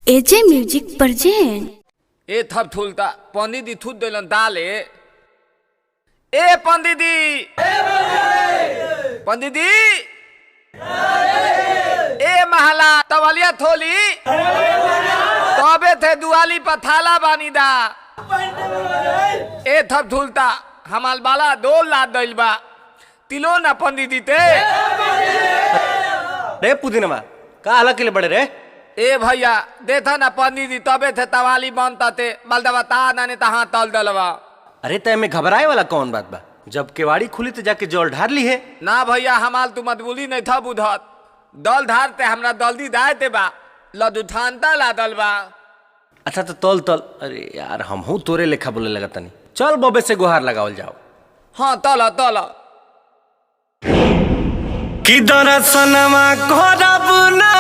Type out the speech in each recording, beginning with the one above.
एजे music present ए थप थुलता पंडित दी थूत देलन दाले ए पंडित दी ए महला तवलिया थोली तबे थे दुआली पर थाला बानी दा ए थप थुलता हमाल बाला दो लाद दिल बा तिलो ना पंडित दी ते रे पुदीनमा का हाल के बड़े रे ए भैया देखा ना पंडित जी तबे थे तवाली बनता थे बलदवा ता नाने तहा तल दलवा। अरे तय में घबराए वाला कौन बात बा, जब केवाड़ी खुली तो जाके जल ढार ली है ना भैया हमाल तू मतबुली नहीं था बुधत दल धारते हमरा दल्दी दायते बा लदु ठानता ला दलवा। अच्छा तो तल तल। अरे यार हम हूँ तोरे लेखा बोले लगा तनी, चल बबे से गुहार लगावल जाओ। हाँ तल तल कि दरसनमा करब ना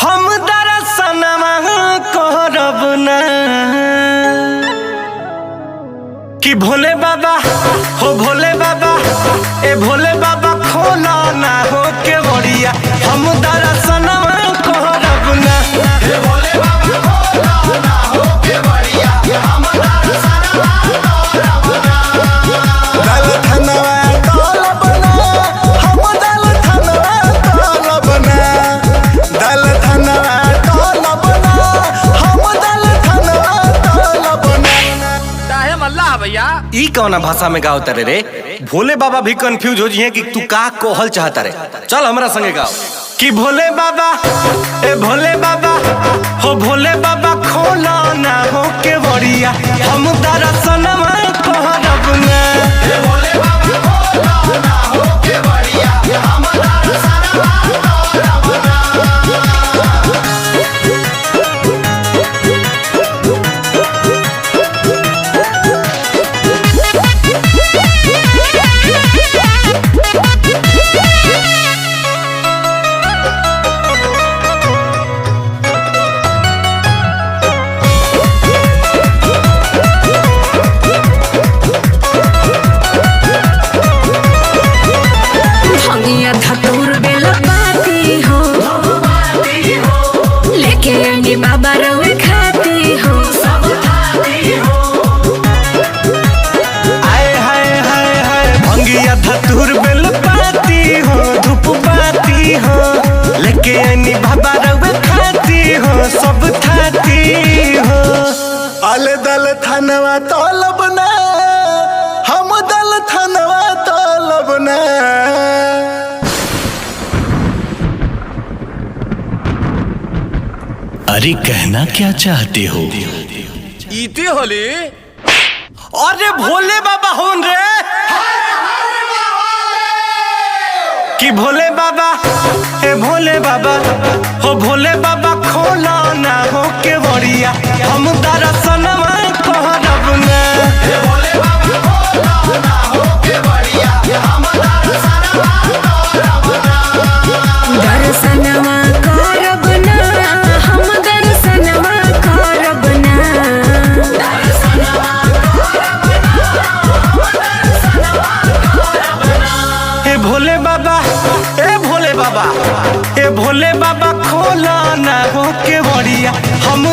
हम दरसनमा करब ना कि भोले बाबा हो भोले बाबा ए भोले बाबा खोला ना हो के बड़िया हम दरसनमा करब ना ए भोले बाबा खोला ना हो के बड़िया हम दरसनमा करब ना। दल धनवा करब ना हम दल धनवा करब ना, दल धनवा करब ना हम दल धनवा करब ना। चाहे मल्ला भैया ई कौना भाषा में गाओ तारे रे? भोले बाबा भी कंफ्यूज हो जिए कि तू का कोहल चाहता रे। चल हमरा संगे गाओ कि भोले बाबा ए भोले बाबा हो भोले बाबा खोला ना हो के बड़िया हम दरसनमा करब ना ए भोले बाबा खोला ना हो के बड़िया हम दरसनमा करब ना। भंगिया धतूर बेला पाती हो लेके आनी बाबा रवे खाती हो आए हाय हाय हाय भंगिया धतूर बेल पाती हो धूप पाती हो लेके आनी बाबा रवे खाती हो सब थाती हो। अल दल थनवा तलब ना हम दल थनवा तलब ना। अरे कहना क्या चाहते हो? इती होली अरे भोले बाबा होन रे कि भोले बाबा ए भोले बाबा हो भोले बाबा खोला ना हो के बड़िया हम दरसनमा करब ना ए भोले बाबा खोला ना हो के बड़िया हम दरसनमा करब ना। दर्शनवा करब ना हम दर्शनवा करब ना ए भोले बाबा ए भोले बाबा खोला ना हो के बड़िया हम